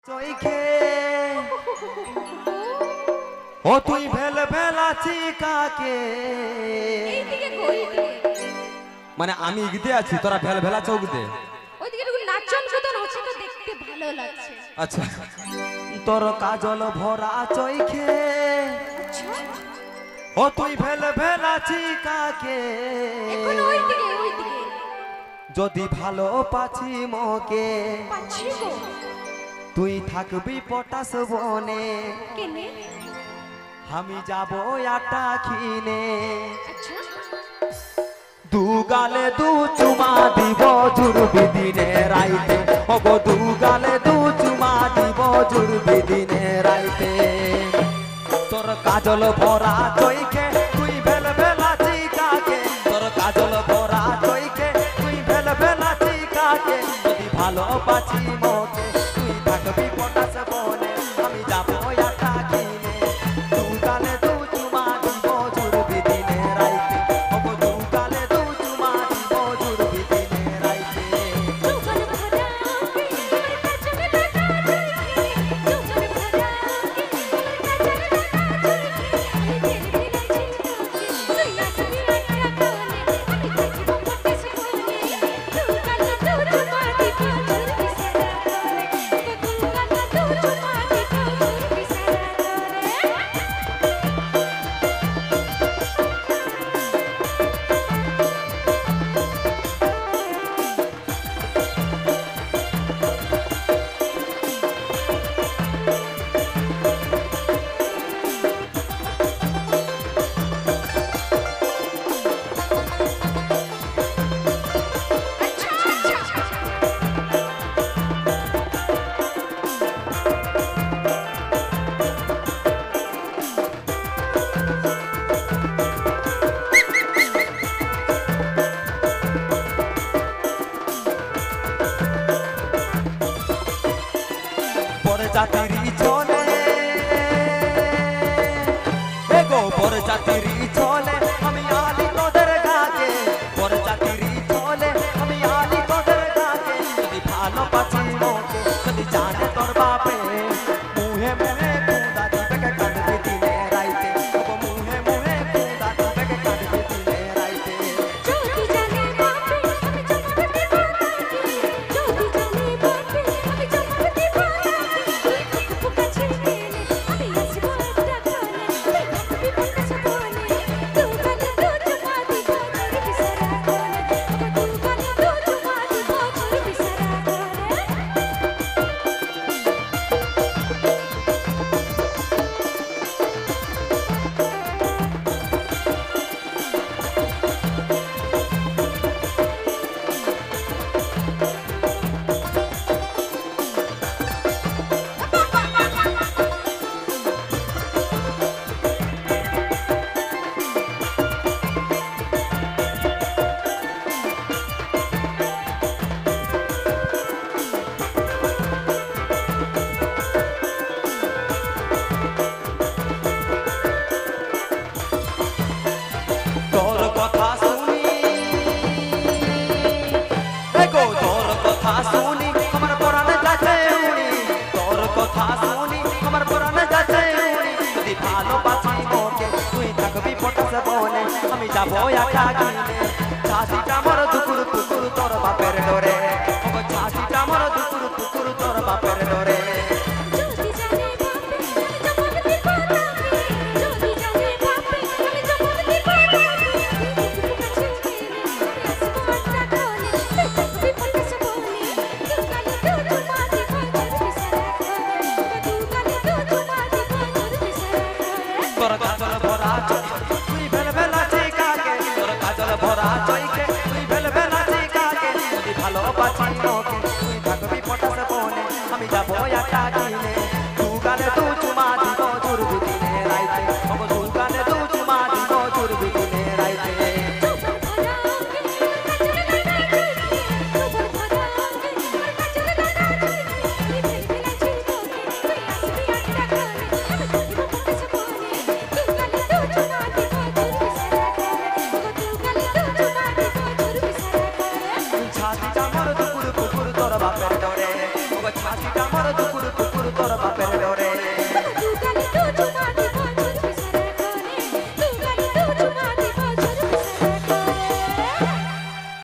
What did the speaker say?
চৈখে ও তুই ভেল ভেলাছি কাকে এইদিকে কই এইদিকে মানে আমি ইগদে আছি তোরা ভেল ভেলা চৌক দে ওইদিকে একটু নাচন কুদন হচ্ছে তো দেখতে ভালো লাগছে। আচ্ছা তোর কাজল ভরা চৈখে আচ্ছা ও তুই ভেল ভেলাছি কাকে এখন ওইদিকে যদি ভালো পাছি মকে পাচ্ছি গো তুই থাকবি পটাশ বনে কেনে আমি যাব আটা খিনে আচ্ছা দু গালে দু চুমা দিব জুরবি দিনে রাইতে ওগো দু গালে দু চুমা দিব জুরবি দিনে রাইতে তোর কাজল ভরা চৈখে তুই ভেল ভেলাছি কাকে তোর কাজল ভরা চৈখে তুই ভেল ভেলাছি কাকে যদি ভালো পাচ্ছি মকে তুই থাকবি পটাশ বনে আমি যাবো আটা কিনে দু গালে দু চুমা দিব জুরবি দিনে রাইতে ওগো দু গালে দু চুমা দিব জুরবি দিনে রাইতে চোখের ভরা কি কাজল লাগা চোখের ভরা কি কাজল লাগা আমি তেরে বিলাই চিন্তা তুই নাচবি আটা কোনে আমি থাকিব পটাশ বনে দু গাল দু চুমা দিব জুরবি সারা করে দু গাল দু চুমা দিব জুরবি সারা করে পরে জাতিরি চলে এগো পরে জাতিরি চলে আমি আলি তোদের গাকে পরে জাতিরি চলে আমি আলি তোদের গাকে যদি ভালো পাচ্ছি মকে যদি জানে তোর বাপে মুহে মুহে কুদা দিবে কাটবে দিনে রাইতে ওগো মুহে মুহে কুদা দিবে কাটবে দিনে রাইতে যদি জানে বাপে আমি জমাতে দিব নাকি যদি জানে বাপে আমি জমাতে দিব নাকি তুই থাকবো কাছে গেলে আমি আসবো একটা কোণে তুই থাকবি পটাশ বনে দু গাল দু চুমা দিব জুরবি সারা করে দু গাল দু চুমা দিব জুরবি সারা করে তোর কথা শুনি এগো তোর কথা শুনি আমার পরাণে যাচ্ছে উড়ি তোর কথা শুনি আমার পরাণে যাচ্ছে উড়ি যদি ভালো পাচ্ছি মকে তুই থাকবি পটাশ বনে আমি যাবো আটা কিনে চাষিটা আমার দুকুর টুকুর তোর বাপের ডরে ওগো চাষিটা আমার দুকুর টুকুর তোর বাপের ডরে যদি জানে বাপে আমি জমাতে দিব নাকি যদি জানে বাপে আমি জমাতে দিব নাকি তুই কাছে গেলে আমি আসবো একটা কোণে তুই থাকবি পটাশ বনে দু গাল দু চুমা দিব জুরবি সারা করে দু গাল দু চুমা দিব জুরবি সারা করে তোর কাজল ভরা চৈখে তুই ভেল ভেলাছি কাকে তোর কাজল ভরা চৈখে তুই ভেল ভেলাছি কাকে যদি ভালো পাচ্ছি মকে তুই থাকবি পটাশ বনে আমি যাবো আটা কিনে দু গালে দু চুমা